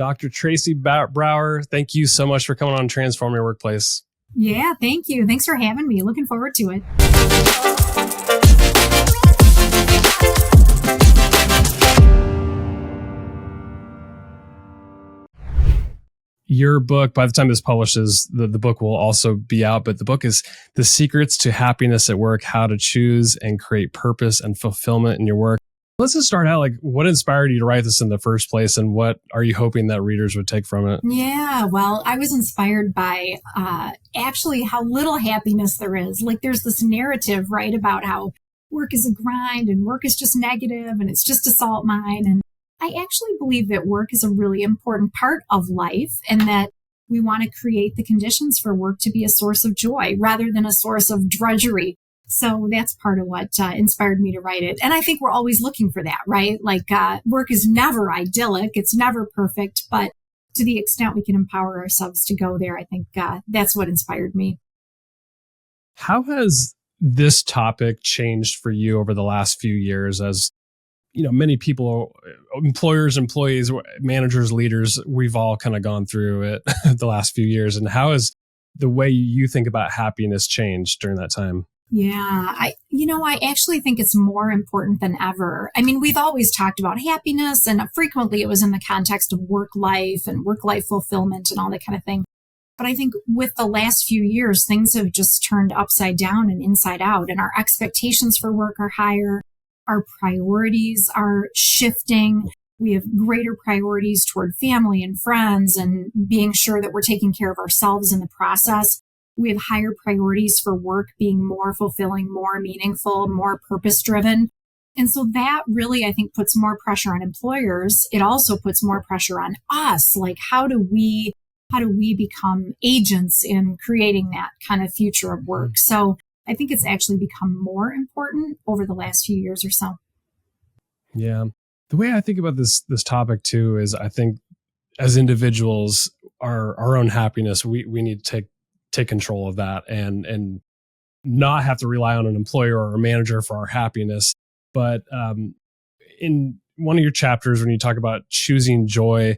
Dr. Tracy Brower, thank you so much for coming on Transform Your Workplace. Yeah, thank you. Thanks for having me. Looking forward to it. Your book, by the time this publishes, the book will also be out, but the book is The Secrets to Happiness at Work, How to Choose and Create Purpose and Fulfillment in Your Work. Let's just start out, like, what inspired you to write this in the first place, and what are you hoping that readers would take from it? Yeah, well, I was inspired by actually how little happiness there is. Like, there's this narrative, right, about how work is a grind and work is just negative and it's just a salt mine. And I actually believe that work is a really important part of life, and that we want to create the conditions for work to be a source of joy rather than a source of drudgery. So that's part of what inspired me to write it. And I think we're always looking for that, right? Like, work is never idyllic. It's never perfect. But to the extent we can empower ourselves to go there, I think that's what inspired me. How has this topic changed for you over the last few years? As you know, many people, employers, employees, managers, leaders, we've all kind of gone through it the last few years. And how has the way you think about happiness changed during that time? Yeah, I actually think it's more important than ever. I mean, we've always talked about happiness, and frequently it was in the context of work life and work life fulfillment and all that kind of thing. But I think with the last few years, things have just turned upside down and inside out, and our expectations for work are higher. Our priorities are shifting. We have greater priorities toward family and friends and being sure that we're taking care of ourselves in the process. We have higher priorities for work being more fulfilling, more meaningful, more purpose-driven. And so that really, I think, puts more pressure on employers. It also puts more pressure on us. Like, how do we become agents in creating that kind of future of work? So I think it's actually become more important over the last few years or so. Yeah. The way I think about this topic too is, I think as individuals, our own happiness, we need to take control of that and not have to rely on an employer or a manager for our happiness. But in one of your chapters, when you talk about choosing joy,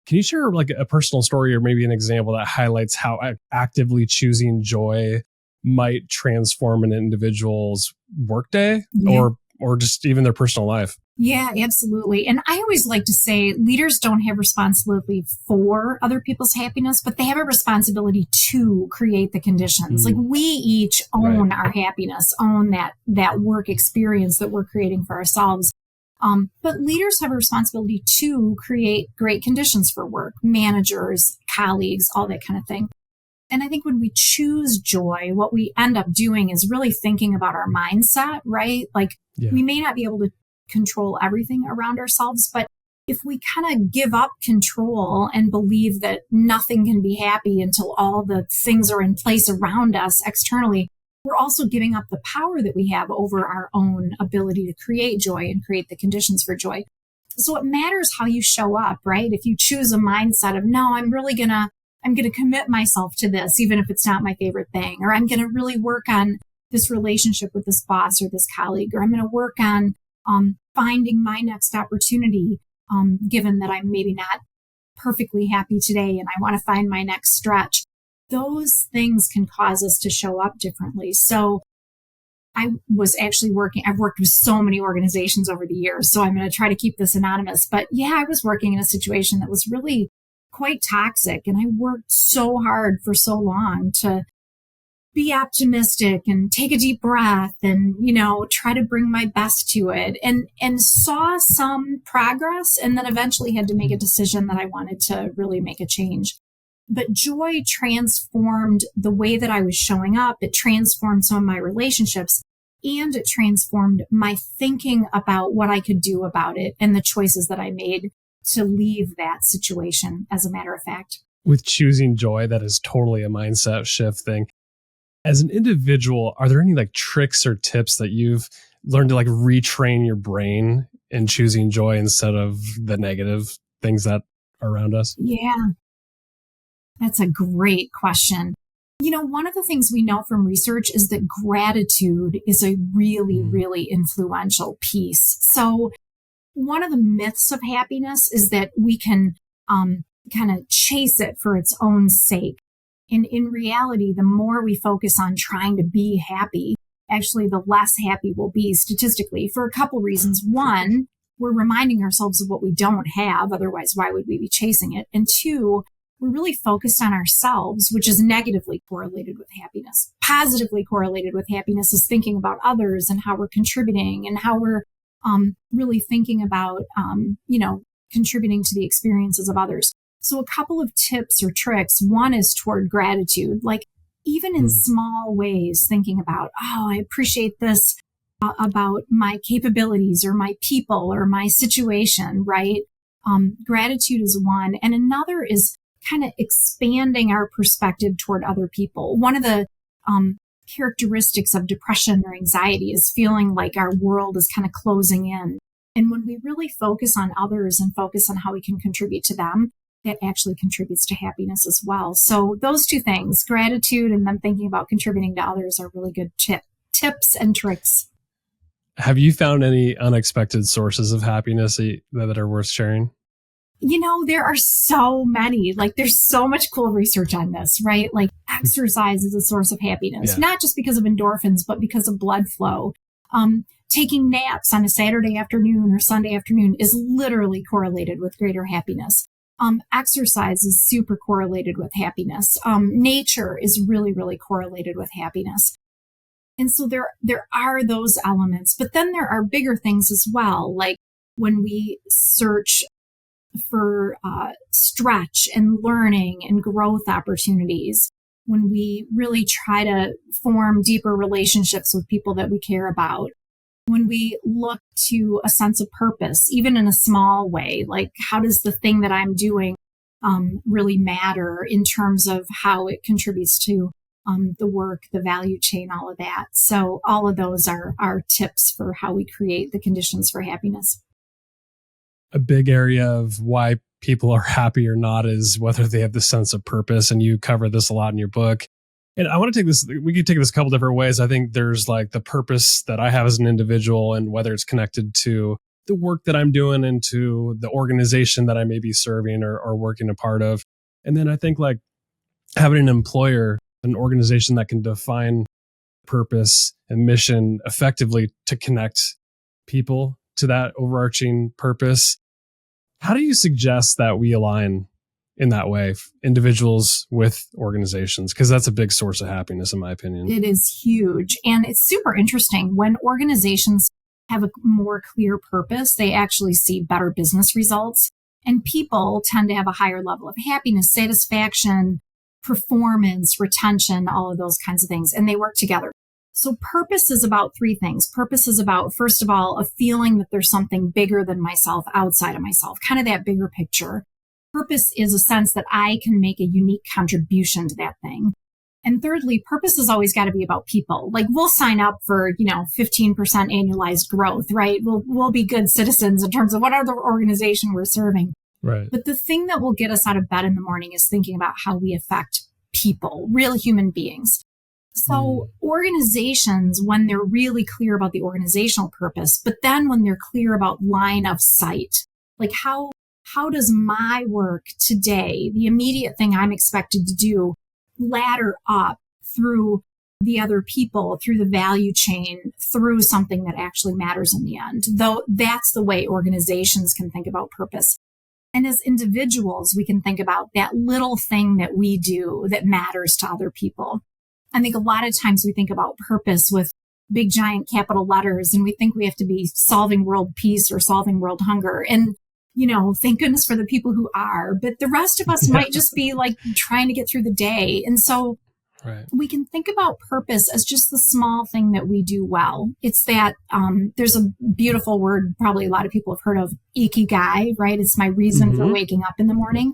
can you share like a personal story or maybe an example that highlights how actively choosing joy might transform an individual's workday or just even their personal life? Yeah, absolutely. And I always like to say leaders don't have responsibility for other people's happiness, but they have a responsibility to create the conditions. Like, we each own our happiness, own that work experience that we're creating for ourselves. But leaders have a responsibility to create great conditions for work, managers, colleagues, all that kind of thing. And I think when we choose joy, what we end up doing is really thinking about our mindset, right? Like, we may not be able to control everything around ourselves, but if we kind of give up control and believe that nothing can be happy until all the things are in place around us externally, we're also giving up the power that we have over our own ability to create joy and create the conditions for joy. So it matters how you show up, right? If you choose a mindset of, no, I'm going to commit myself to this, even if it's not my favorite thing, or I'm going to really work on this relationship with this boss or this colleague, or I'm going to work on finding my next opportunity, given that I'm maybe not perfectly happy today and I want to find my next stretch. Those things can cause us to show up differently. So I've worked with so many organizations over the years, so I'm going to try to keep this anonymous. But yeah, I was working in a situation that was really quite toxic, and I worked so hard for so long to be optimistic and take a deep breath and, try to bring my best to it, and saw some progress, and then eventually had to make a decision that I wanted to really make a change. But joy transformed the way that I was showing up. It transformed some of my relationships, and it transformed my thinking about what I could do about it and the choices that I made to leave that situation, as a matter of fact. With choosing joy, that is totally a mindset shift thing. As an individual, are there any like tricks or tips that you've learned to like retrain your brain in choosing joy instead of the negative things that are around us? Yeah, that's a great question. One of the things we know from research is that gratitude is a really, really influential piece. So one of the myths of happiness is that we can kind of chase it for its own sake. And in reality, the more we focus on trying to be happy, actually, the less happy we'll be statistically for a couple reasons. One, we're reminding ourselves of what we don't have. Otherwise, why would we be chasing it? And two, we're really focused on ourselves, which is negatively correlated with happiness. Positively correlated with happiness is thinking about others and how we're contributing and how we're really thinking about, contributing to the experiences of others. So a couple of tips or tricks. One is toward gratitude, like even in small ways, thinking about, I appreciate this about my capabilities or my people or my situation, right? Gratitude is one. And another is kind of expanding our perspective toward other people. One of the characteristics of depression or anxiety is feeling like our world is kind of closing in. And when we really focus on others and focus on how we can contribute to them, that actually contributes to happiness as well. So those two things, gratitude and then thinking about contributing to others, are really good tips and tricks. Have you found any unexpected sources of happiness that are worth sharing? There are so many. Like, there's so much cool research on this, right? Like, exercise is a source of happiness, not just because of endorphins, but because of blood flow. Taking naps on a Saturday afternoon or Sunday afternoon is literally correlated with greater happiness. Exercise is super correlated with happiness. Nature is really, really correlated with happiness. And so there are those elements, but then there are bigger things as well. Like when we search for stretch and learning and growth opportunities, when we really try to form deeper relationships with people that we care about, when we look to a sense of purpose, even in a small way, like how does the thing that I'm doing really matter in terms of how it contributes to the work, the value chain, all of that. So all of those are tips for how we create the conditions for happiness. A big area of why people are happy or not is whether they have the sense of purpose. And you cover this a lot in your book. And I want to take this, we could take this a couple different ways. I think there's like the purpose that I have as an individual and whether it's connected to the work that I'm doing and to the organization that I may be serving or working a part of. And then I think like having an employer, an organization that can define purpose and mission effectively to connect people to that overarching purpose. How do you suggest that we align in that way, individuals with organizations? Because that's a big source of happiness, in my opinion. It is huge. And it's super interesting. When organizations have a more clear purpose, they actually see better business results. And people tend to have a higher level of happiness, satisfaction, performance, retention, all of those kinds of things. And they work together. So purpose is about three things. Purpose is about, first of all, a feeling that there's something bigger than myself, outside of myself, kind of that bigger picture. Purpose is a sense that I can make a unique contribution to that thing. And thirdly, purpose has always got to be about people. Like we'll sign up for, 15% annualized growth, right? We'll be good citizens in terms of what other organization we're serving. Right. But the thing that will get us out of bed in the morning is thinking about how we affect people, real human beings. So organizations, when they're really clear about the organizational purpose, but then when they're clear about line of sight, like how does my work today, the immediate thing I'm expected to do, ladder up through the other people, through the value chain, through something that actually matters in the end? Though that's the way organizations can think about purpose. And as individuals, we can think about that little thing that we do that matters to other people. I think a lot of times we think about purpose with big, giant capital letters, and we think we have to be solving world peace or solving world hunger. And, thank goodness for the people who are, but the rest of us might just be like trying to get through the day. And so we can think about purpose as just the small thing that we do well. It's that there's a beautiful word probably a lot of people have heard of, ikigai, right? It's my reason for waking up in the morning.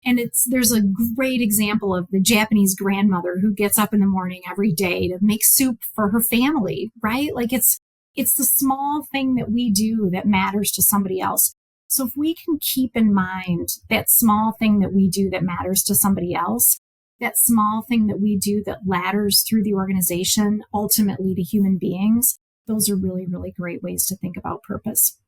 And there's a great example of the Japanese grandmother who gets up in the morning every day to make soup for her family, right? Like it's the small thing that we do that matters to somebody else. So if we can keep in mind that small thing that we do that matters to somebody else, that small thing that we do that ladders through the organization, ultimately to human beings, those are really, really great ways to think about purpose.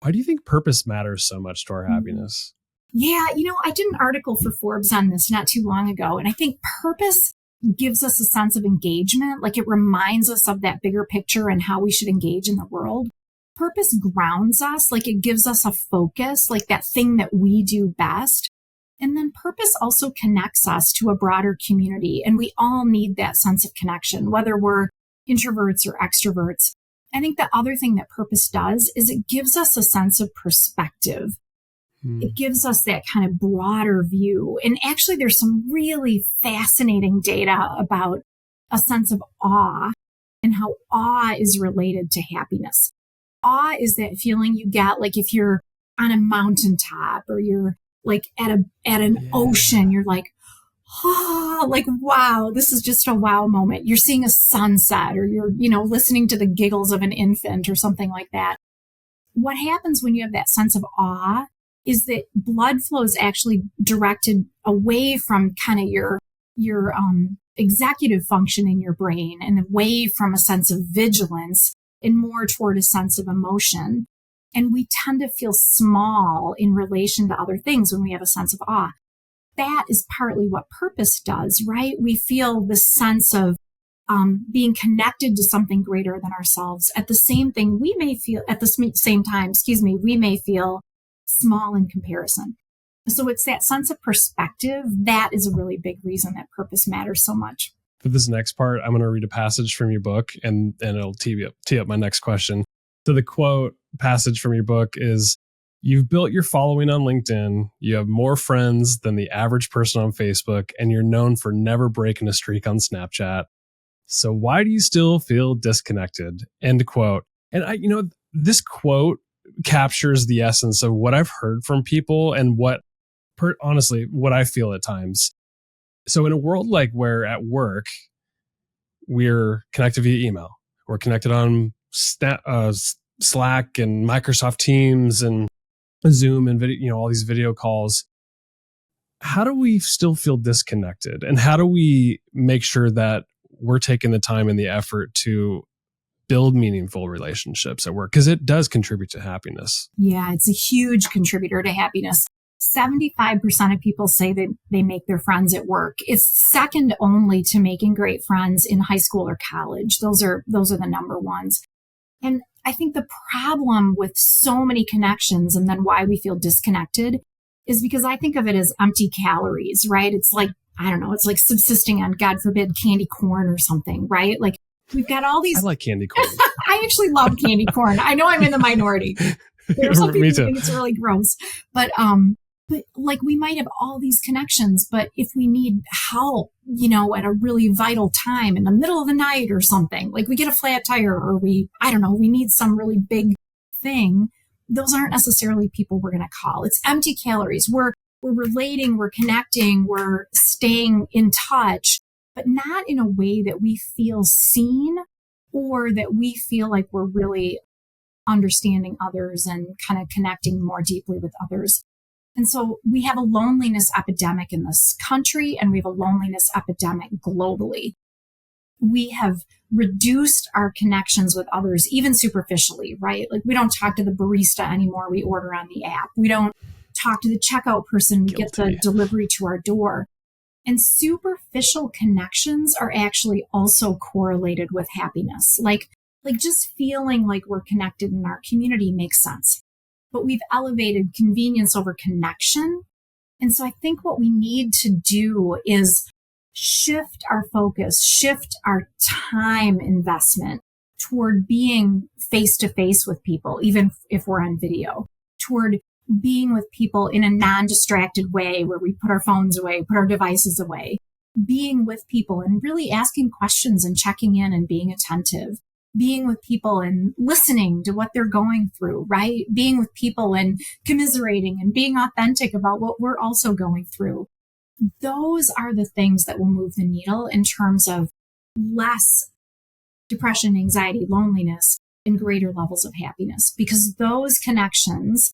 Why do you think purpose matters so much to our happiness? Yeah, I did an article for Forbes on this not too long ago, and I think purpose gives us a sense of engagement. Like it reminds us of that bigger picture and how we should engage in the world. Purpose grounds us, like it gives us a focus, like that thing that we do best. And then purpose also connects us to a broader community. And we all need that sense of connection, whether we're introverts or extroverts. I think the other thing that purpose does is it gives us a sense of perspective. It gives us that kind of broader view. And actually, there's some really fascinating data about a sense of awe and how awe is related to happiness. Awe is that feeling you get like if you're on a mountaintop or you're like at an ocean, you're like, oh, like, wow, this is just a wow moment. You're seeing a sunset or you're, listening to the giggles of an infant or something like that. What happens when you have that sense of awe is that blood flow is actually directed away from kind of your executive function in your brain and away from a sense of vigilance and more toward a sense of emotion. And we tend to feel small in relation to other things when we have a sense of awe. That is partly what purpose does, right? We feel this sense of being connected to something greater than ourselves. At the same time, we may feel small in comparison. So it's that sense of perspective that is a really big reason that purpose matters so much. For this next part, I'm going to read a passage from your book, and it'll tee up my next question. So the quote passage from your book is, "You've built your following on LinkedIn. You have more friends than the average person on Facebook, and you're known for never breaking a streak on Snapchat. So why do you still feel disconnected?" End quote. And this quote captures the essence of what I've heard from people and honestly, what I feel at times. So in a world like where at work, we're connected via email, we're connected on Slack and Microsoft Teams and Zoom and video, all these video calls. How do we still feel disconnected? And how do we make sure that we're taking the time and the effort to build meaningful relationships at work? Because it does contribute to happiness. Yeah, it's a huge contributor to happiness. 75% of people say that they make their friends at work. It's second only to making great friends in high school or college. Those are the number ones. And I think the problem with so many connections and then why we feel disconnected is because I think of it as empty calories, right? It's like, I don't know, it's like subsisting on, God forbid, candy corn or something, right? Like we've got all these. I like candy corn. I actually love candy corn. I know I'm in the minority. There are some people who think it's really gross, but like we might have all these connections, but if we need help, at a really vital time in the middle of the night or something, like we get a flat tire or we need some really big thing, those aren't necessarily people we're going to call. It's empty calories. We're relating, we're connecting, we're staying in touch, but not in a way that we feel seen or that we feel like we're really understanding others and kind of connecting more deeply with others. And so we have a loneliness epidemic in this country, and we have a loneliness epidemic globally. We have reduced our connections with others, even superficially, right? Like we don't talk to the barista anymore. We order on the app. We don't talk to the checkout person. We get the delivery to our door. And superficial connections are actually also correlated with happiness. Like just feeling like we're connected in our community makes sense. But we've elevated convenience over connection. And so I think what we need to do is shift our focus, shift our time investment toward being face to face with people, even if we're on video, toward being with people in a non-distracted way where we put our phones away, put our devices away, being with people and really asking questions and checking in and being attentive, being with people and listening to what they're going through, right? Being with people and commiserating and being authentic about what we're also going through. Those are the things that will move the needle in terms of less depression, anxiety, loneliness, and greater levels of happiness, because those connections,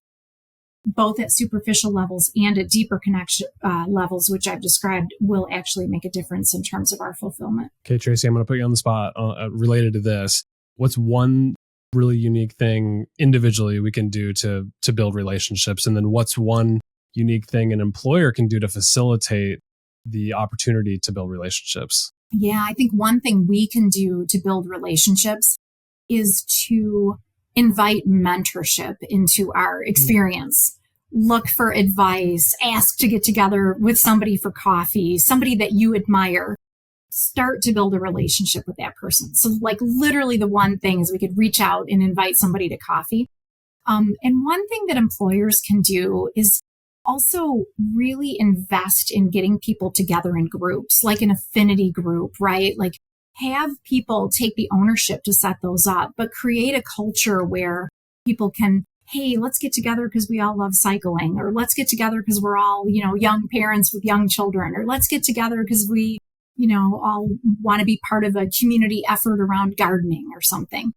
both at superficial levels and at deeper connection levels, which I've described, will actually make a difference in terms of our fulfillment. Okay, Tracy, I'm going to put you on the spot related to this. What's one really unique thing individually we can do to build relationships? And then what's one unique thing an employer can do to facilitate the opportunity to build relationships. Yeah, I think one thing we can do to build relationships is to invite mentorship into our experience. Look for advice, ask to get together with somebody for coffee, somebody that you admire. Start to build a relationship with that person. So, like, literally, the one thing is we could reach out and invite somebody to coffee. And one thing that employers can do is also really invest in getting people together in groups, like an affinity group, right? Like, have people take the ownership to set those up, but create a culture where people can, hey, let's get together because we all love cycling, or let's get together because we're all, young parents with young children, or let's get together because we, all want to be part of a community effort around gardening or something.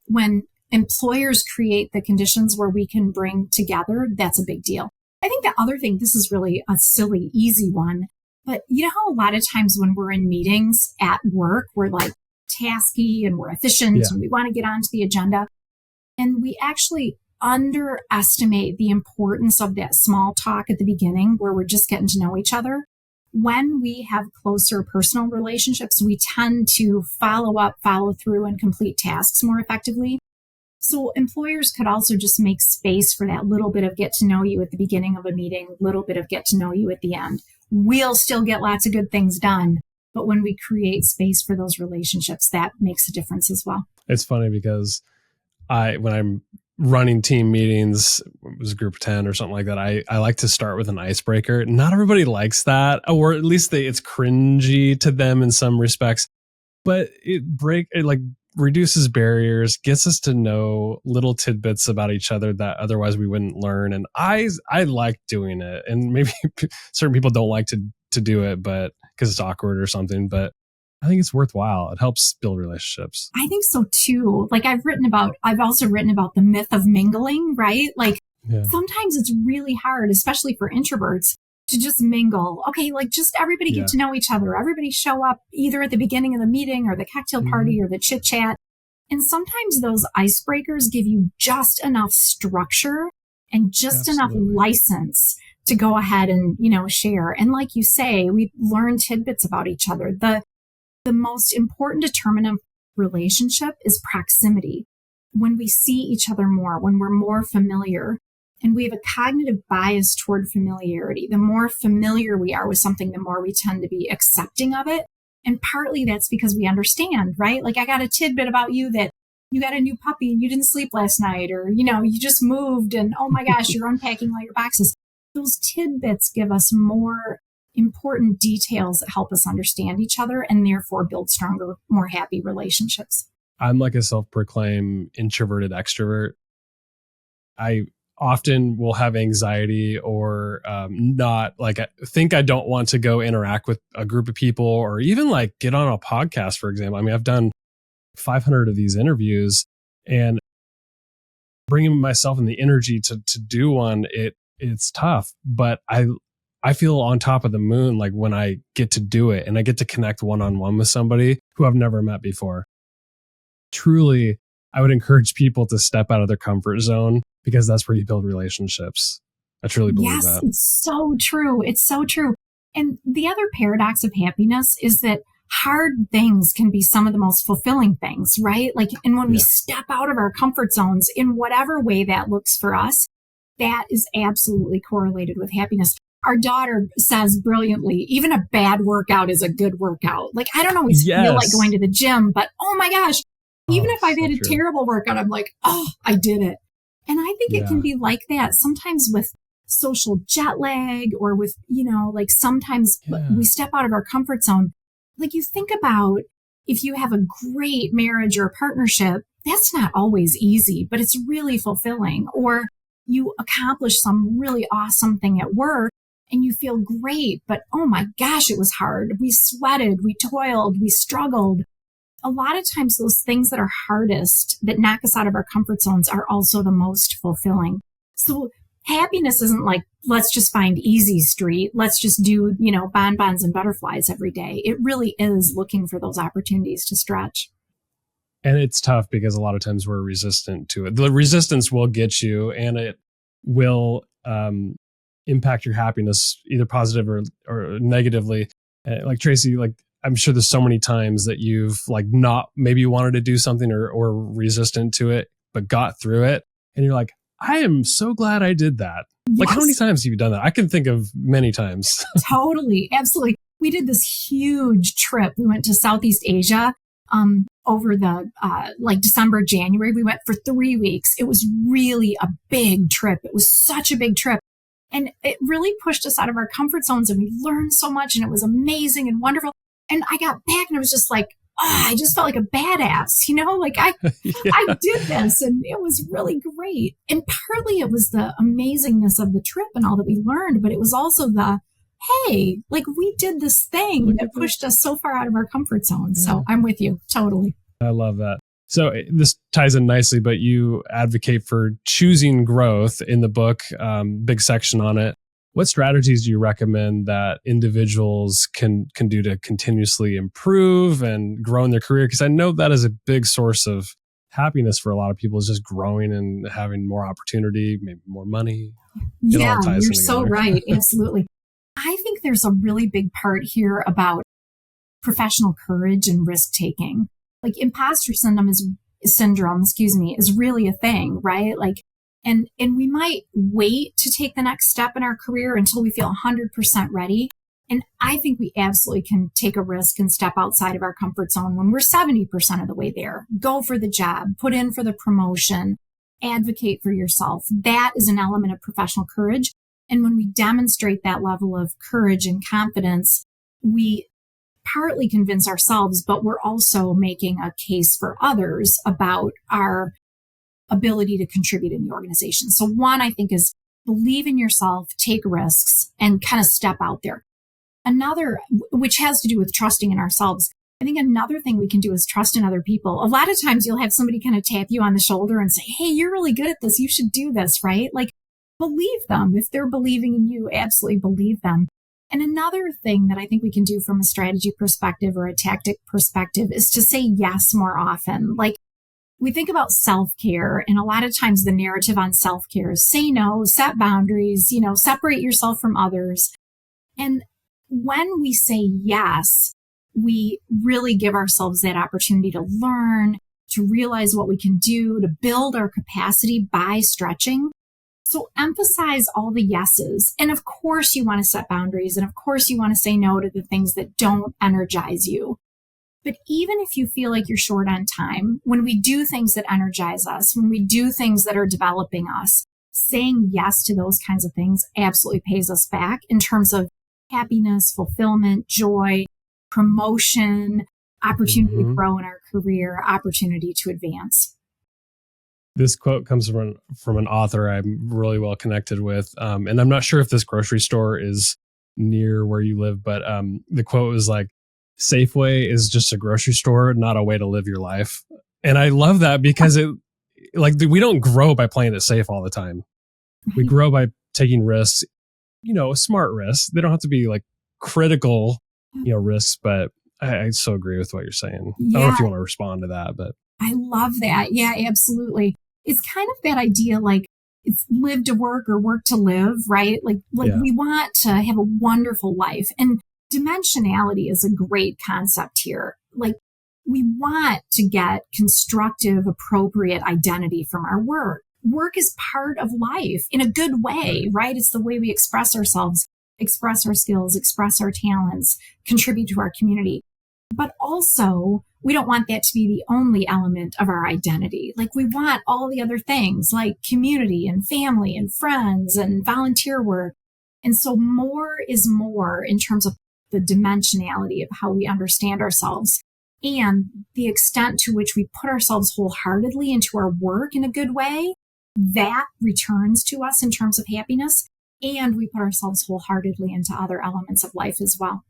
When employers create the conditions where we can bring together, that's a big deal. I think the other thing, this is really a silly, easy one, but you know how a lot of times when we're in meetings at work, we're like tasky and we're efficient and we want to get onto the agenda. And we actually underestimate the importance of that small talk at the beginning where we're just getting to know each other. When we have closer personal relationships, we tend to follow up, follow through, and complete tasks more effectively. So employers could also just make space for that little bit of get to know you at the beginning of a meeting, little bit of get to know you at the end. We'll still get lots of good things done, but when we create space for those relationships, that makes a difference as well. It's funny because when I'm running team meetings, it was a group of 10 or something like that, I like to start with an icebreaker. Not everybody likes that, or at least it's cringy to them in some respects, but it reduces barriers, gets us to know little tidbits about each other that otherwise we wouldn't learn. And I like doing it. And maybe certain people don't like to do it, but because it's awkward or something, but I think it's worthwhile. It helps build relationships. I think so too. Like I've also written about the myth of mingling, right? Like sometimes it's really hard, especially for introverts, to just mingle. Okay, like just everybody get to know each other. Everybody show up either at the beginning of the meeting or the cocktail party or the chit chat. And sometimes those icebreakers give you just enough structure and just enough license to go ahead and, share. And like you say, we learn tidbits about each other. The most important determinant of relationship is proximity. When we see each other more, when we're more familiar, and we have a cognitive bias toward familiarity. The more familiar we are with something, the more we tend to be accepting of it. And partly that's because we understand, right? Like I got a tidbit about you that you got a new puppy and you didn't sleep last night, or, you just moved and oh my gosh, you're unpacking all your boxes. Those tidbits give us more important details that help us understand each other and therefore build stronger, more happy relationships. I'm like a self-proclaimed introverted extrovert. I often will have anxiety or not like I think I don't want to go interact with a group of people or even like get on a podcast, for example. I mean, I've done 500 of these interviews and bringing myself and the energy to do one, it's tough, but I feel on top of the moon like when I get to do it and I get to connect one-on-one with somebody who I've never met before. Truly, I would encourage people to step out of their comfort zone because that's where you build relationships. I truly believe that. Yes, it's so true. It's so true. And the other paradox of happiness is that hard things can be some of the most fulfilling things, right? Like, and when we step out of our comfort zones in whatever way that looks for us, that is absolutely correlated with happiness. Our daughter says brilliantly, even a bad workout is a good workout. Like, I don't always feel like going to the gym, but oh my gosh, even if I've had a terrible workout, I'm like, oh, I did it. And I think it can be like that sometimes with social jet lag or with, like sometimes we step out of our comfort zone. Like you think about if you have a great marriage or partnership, that's not always easy, but it's really fulfilling. Or you accomplish some really awesome thing at work and you feel great, but oh my gosh, it was hard. We sweated, we toiled, we struggled. A lot of times those things that are hardest, that knock us out of our comfort zones, are also the most fulfilling. So happiness isn't like, let's just find easy street. Let's just do, bonbons and butterflies every day. It really is looking for those opportunities to stretch. And it's tough because a lot of times we're resistant to it. The resistance will get you and it will impact your happiness, either positive or negatively. Like Tracy, like I'm sure there's so many times that you've like not maybe you wanted to do something or resistant to it, but got through it. And you're like, I am so glad I did that. Yes. Like how many times have you done that? I can think of many times. Totally. Absolutely. We did this huge trip. We went to Southeast Asia over the like December, January. We went for 3 weeks. It was really a big trip. It was such a big trip. And it really pushed us out of our comfort zones, and we learned so much, and it was amazing and wonderful. And I got back and I was just like, I just felt like a badass, like I did this, and it was really great. And partly it was the amazingness of the trip and all that we learned, but it was also the, hey, like we did this thing that pushed us so far out of our comfort zone. Yeah. So I'm with you. Totally. I love that. So this ties in nicely, but you advocate for choosing growth in the book, big section on it. What strategies do you recommend that individuals can do to continuously improve and grow in their career? Because I know that is a big source of happiness for a lot of people, is just growing and having more opportunity, maybe more money. Yeah, you're so right. Absolutely. I think there's a really big part here about professional courage and risk taking. Like imposter syndrome is really a thing, right? Like, and we might wait to take the next step in our career until we feel 100% ready. And I think we absolutely can take a risk and step outside of our comfort zone when we're 70% of the way there. Go for the job, put in for the promotion, advocate for yourself. That is an element of professional courage. And when we demonstrate that level of courage and confidence, we partly convince ourselves, but we're also making a case for others about our ability to contribute in the organization. So one, I think, is believe in yourself, take risks, and kind of step out there. Another, which has to do with trusting in ourselves, I think another thing we can do is trust in other people. A lot of times you'll have somebody kind of tap you on the shoulder and say, hey, you're really good at this. You should do this, right? Like, believe them. If they're believing in you, absolutely believe them. And another thing that I think we can do from a strategy perspective or a tactic perspective is to say yes more often. Like we think about self-care, and a lot of times the narrative on self-care is say no, set boundaries, separate yourself from others. And when we say yes, we really give ourselves that opportunity to learn, to realize what we can do, to build our capacity by stretching. So emphasize all the yeses. And of course you want to set boundaries. And of course you want to say no to the things that don't energize you. But even if you feel like you're short on time, when we do things that energize us, when we do things that are developing us, saying yes to those kinds of things absolutely pays us back in terms of happiness, fulfillment, joy, promotion, opportunity to grow in our career, opportunity to advance. This quote comes from an author I'm really well connected with. And I'm not sure if this grocery store is near where you live, but the quote was like, Safeway is just a grocery store, not a way to live your life. And I love that because we don't grow by playing it safe all the time. We grow by taking risks, smart risks. They don't have to be like critical, risks, but I so agree with what you're saying. Yeah. I don't know if you want to respond to that, but. I love that. Yeah, absolutely. It's kind of that idea, like it's live to work or work to live, right? Like we want to have a wonderful life. And dimensionality is a great concept here. Like we want to get constructive, appropriate identity from our work. Work is part of life in a good way, right? It's the way we express ourselves, express our skills, express our talents, contribute to our community. But also, we don't want that to be the only element of our identity. Like we want all the other things like community and family and friends and volunteer work. And so more is more in terms of the dimensionality of how we understand ourselves and the extent to which we put ourselves wholeheartedly into our work in a good way. That returns to us in terms of happiness, and we put ourselves wholeheartedly into other elements of life as well.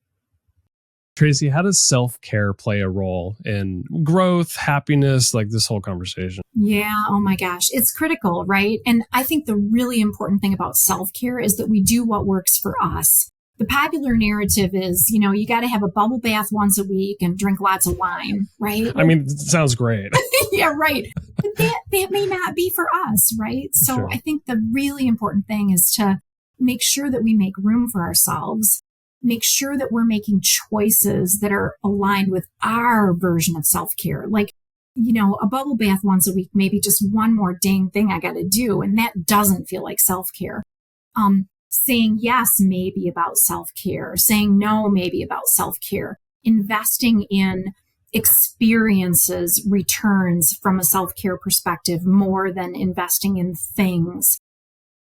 Tracy, how does self-care play a role in growth, happiness, like this whole conversation? Yeah. Oh my gosh. It's critical, right? And I think the really important thing about self-care is that we do what works for us. The popular narrative is, you got to have a bubble bath once a week and drink lots of wine, right? I mean, it sounds great. Yeah, right. But that may not be for us, right? So sure. I think the really important thing is to make sure that we make room for ourselves, make sure that we're making choices that are aligned with our version of self-care. Like, a bubble bath once a week, maybe just one more dang thing I got to do. And that doesn't feel like self-care. Saying yes, maybe about self-care, saying no, maybe about self-care, investing in experiences returns from a self-care perspective more than investing in things.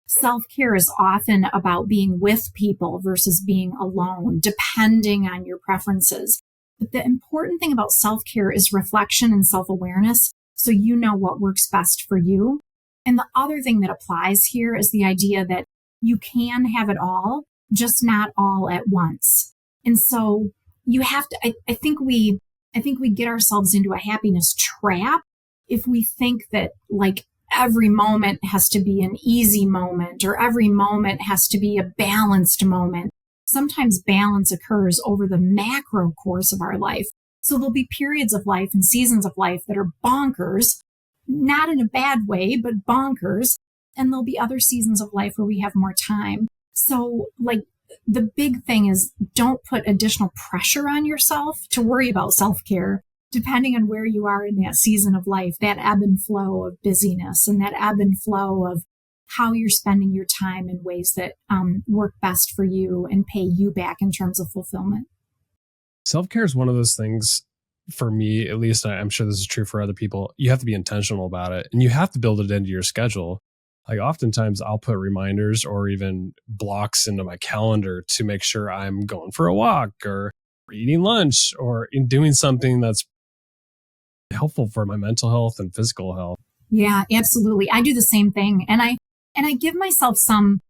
Self-care is often about being with people versus being alone, depending on your preferences. But the important thing about self-care is reflection and self-awareness, so you know what works best for you. And the other thing that applies here is the idea that you can have it all, just not all at once. And so you have to, I think we get ourselves into a happiness trap if we think that like every moment has to be an easy moment or every moment has to be a balanced moment. Sometimes balance occurs over the macro course of our life. So there'll be periods of life and seasons of life that are bonkers, not in a bad way, but bonkers. And there'll be other seasons of life where we have more time. So like the big thing is don't put additional pressure on yourself to worry about self-care, depending on where you are in that season of life, that ebb and flow of busyness and that ebb and flow of how you're spending your time in ways that work best for you and pay you back in terms of fulfillment. Self-care is one of those things for me, at least I'm sure this is true for other people. You have to be intentional about it and you have to build it into your schedule. Like oftentimes I'll put reminders or even blocks into my calendar to make sure I'm going for a walk or eating lunch or in doing something that's helpful for my mental health and physical health. Yeah, absolutely. I do the same thing. And I give myself some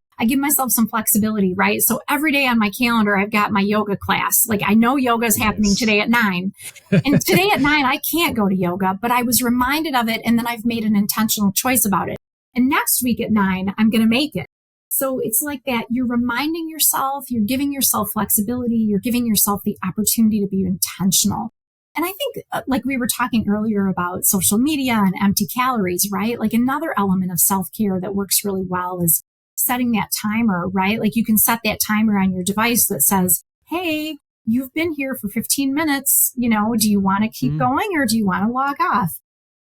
flexibility, right? So every day on my calendar, I've got my yoga class. Like I know yoga is happening today at 9. And today at 9, I can't go to yoga, but I was reminded of it. And then I've made an intentional choice about it. And next week at 9, I'm going to make it. So it's like that. You're reminding yourself, you're giving yourself flexibility, you're giving yourself the opportunity to be intentional. And I think like we were talking earlier about social media and empty calories, right? Like another element of self-care that works really well is setting that timer, right? Like you can set that timer on your device that says, hey, you've been here for 15 minutes. Do you want to keep going or do you want to log off?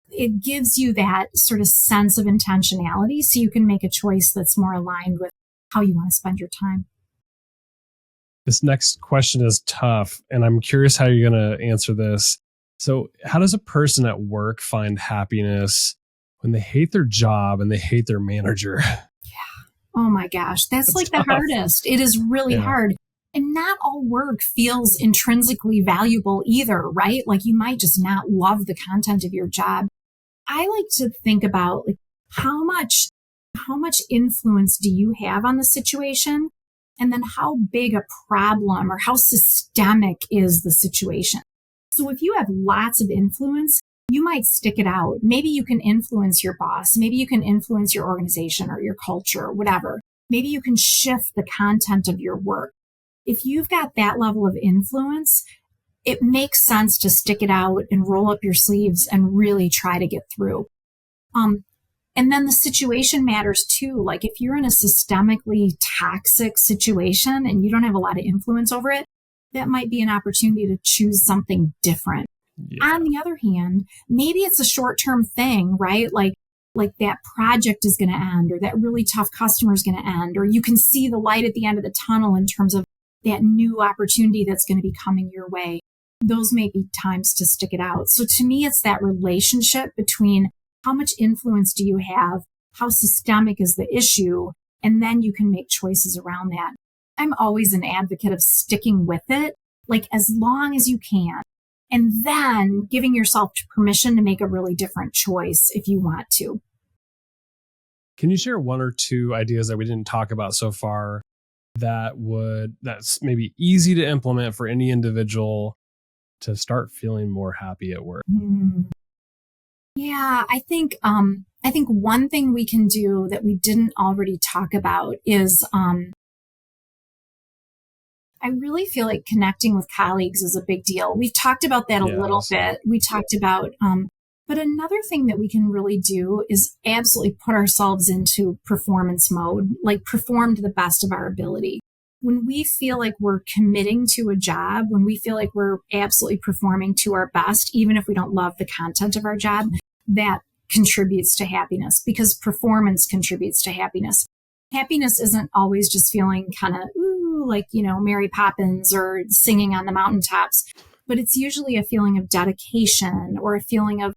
It gives you that sort of sense of intentionality so you can make a choice that's more aligned with how you want to spend your time. This next question is tough, and I'm curious how you're going to answer this. So, how does a person at work find happiness when they hate their job and they hate their manager? Yeah. Oh my gosh. That's like tough. The hardest. It is really hard. And not all work feels intrinsically valuable either, right? Like you might just not love the content of your job. I like to think about like how much influence do you have on the situation? And then how big a problem or how systemic is the situation? So if you have lots of influence, you might stick it out. Maybe you can influence your boss. Maybe you can influence your organization or your culture or whatever. Maybe you can shift the content of your work. If you've got that level of influence, it makes sense to stick it out and roll up your sleeves and really try to get through. And then the situation matters too. Like if you're in a systemically toxic situation and you don't have a lot of influence over it, that might be an opportunity to choose something different. Yeah. On the other hand, maybe it's a short-term thing, right? Like that project is going to end or that really tough customer is going to end, or you can see the light at the end of the tunnel in terms of that new opportunity that's going to be coming your way. Those may be times to stick it out. So to me, it's that relationship between how much influence do you have, how systemic is the issue, and then you can make choices around that. I'm always an advocate of sticking with it, like as long as you can, and then giving yourself permission to make a really different choice if you want to. Can you share one or two ideas that we didn't talk about so far that's maybe easy to implement for any individual to start feeling more happy at work? Yeah, I think one thing we can do that we didn't already talk about is I really feel like connecting with colleagues is a big deal. We've talked about that a little bit. We talked about But another thing that we can really do is absolutely put ourselves into performance mode, like perform to the best of our ability. When we feel like we're committing to a job, when we feel like we're absolutely performing to our best, even if we don't love the content of our job, that contributes to happiness because performance contributes to happiness. Happiness isn't always just feeling kind of, ooh, like, Mary Poppins or singing on the mountaintops, but it's usually a feeling of dedication or a feeling of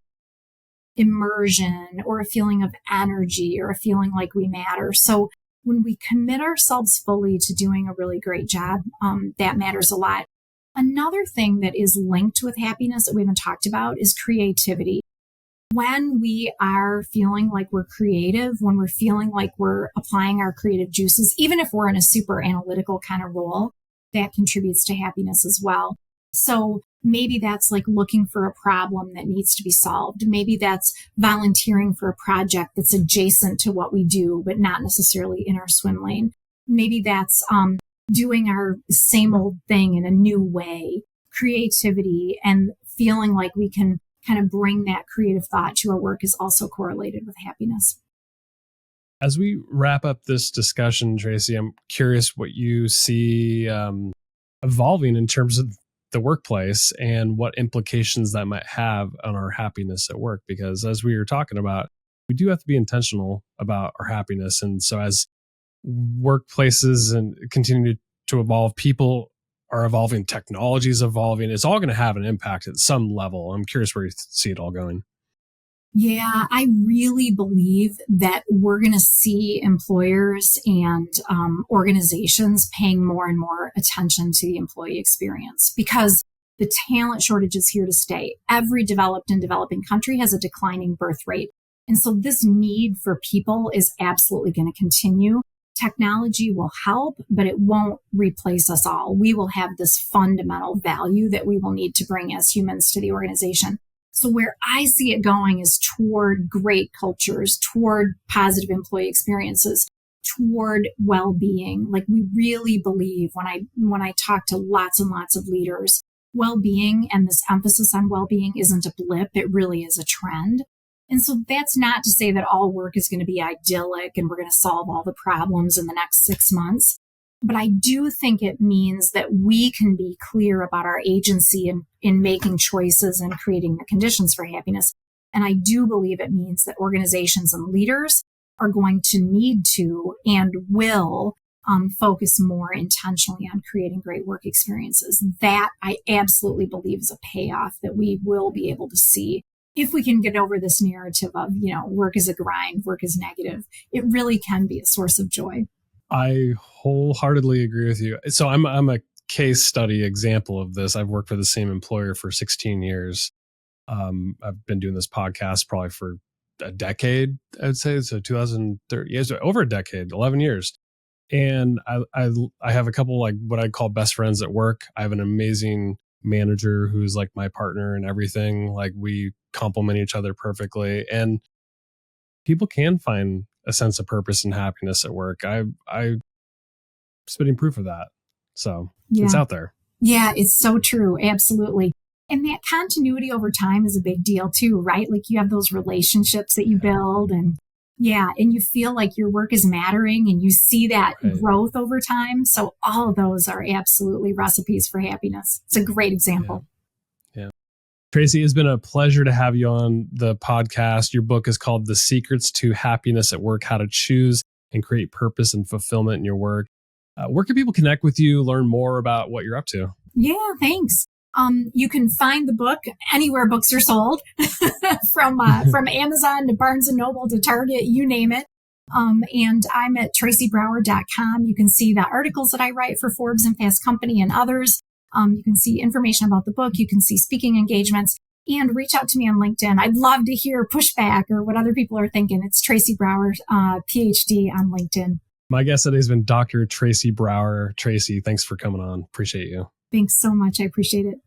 immersion or a feeling of energy or a feeling like we matter. So when we commit ourselves fully to doing a really great job, that matters a lot. Another thing that is linked with happiness that we haven't talked about is creativity. When we are feeling like we're creative, when we're feeling like we're applying our creative juices, even if we're in a super analytical kind of role, that contributes to happiness as well. So maybe that's like looking for a problem that needs to be solved. Maybe that's volunteering for a project that's adjacent to what we do, but not necessarily in our swim lane. Maybe that's doing our same old thing in a new way. Creativity and feeling like we can kind of bring that creative thought to our work is also correlated with happiness. As we wrap up this discussion, Tracy, I'm curious what you see evolving in terms of the workplace and what implications that might have on our happiness at work. Because as we were talking about, we do have to be intentional about our happiness. And so as workplaces and continue to evolve, people are evolving, technology is evolving, it's all going to have an impact at some level. I'm curious where you see it all going. Yeah, I really believe that we're going to see employers and organizations paying more and more attention to the employee experience because the talent shortage is here to stay. Every developed and developing country has a declining birth rate. And so this need for people is absolutely going to continue. Technology will help, but it won't replace us all. We will have this fundamental value that we will need to bring as humans to the organization. So where I see it going is toward great cultures, toward positive employee experiences, toward well-being. Like we really believe when I talk to lots and lots of leaders, well-being and this emphasis on well-being isn't a blip. It really is a trend. And so that's not to say that all work is going to be idyllic and we're going to solve all the problems in the next 6 months. But I do think it means that we can be clear about our agency in making choices and creating the conditions for happiness. And I do believe it means that organizations and leaders are going to need to and will focus more intentionally on creating great work experiences. That I absolutely believe is a payoff that we will be able to see if we can get over this narrative of, work is a grind, work is negative. It really can be a source of joy. I wholeheartedly agree with you. So I'm a case study example of this. I've worked for the same employer for 16 years. I've been doing this podcast probably for a decade, I would say. So 2030 years, over a decade, 11 years. And I have a couple like what I call best friends at work. I have an amazing manager who's like my partner and everything. Like we complement each other perfectly. And people can find a sense of purpose and happiness at work. I'm spitting proof of that. So It's out there. Yeah, it's so true. Absolutely. And that continuity over time is a big deal too, right? Like you have those relationships that you build and you feel like your work is mattering and you see that growth over time. So all of those are absolutely recipes for happiness. It's a great example. Yeah. Tracy, it's been a pleasure to have you on the podcast. Your book is called The Secrets to Happiness at Work, How to Choose and Create Purpose and Fulfillment in Your Work. Where can people connect with you, learn more about what you're up to? Yeah, thanks. You can find the book anywhere books are sold, from Amazon to Barnes and Noble to Target, you name it. And I'm at tracybrower.com. You can see the articles that I write for Forbes and Fast Company and others. You can see information about the book. You can see speaking engagements and reach out to me on LinkedIn. I'd love to hear pushback or what other people are thinking. It's Tracy Brower, PhD on LinkedIn. My guest today has been Dr. Tracy Brower. Tracy, thanks for coming on. Appreciate you. Thanks so much. I appreciate it.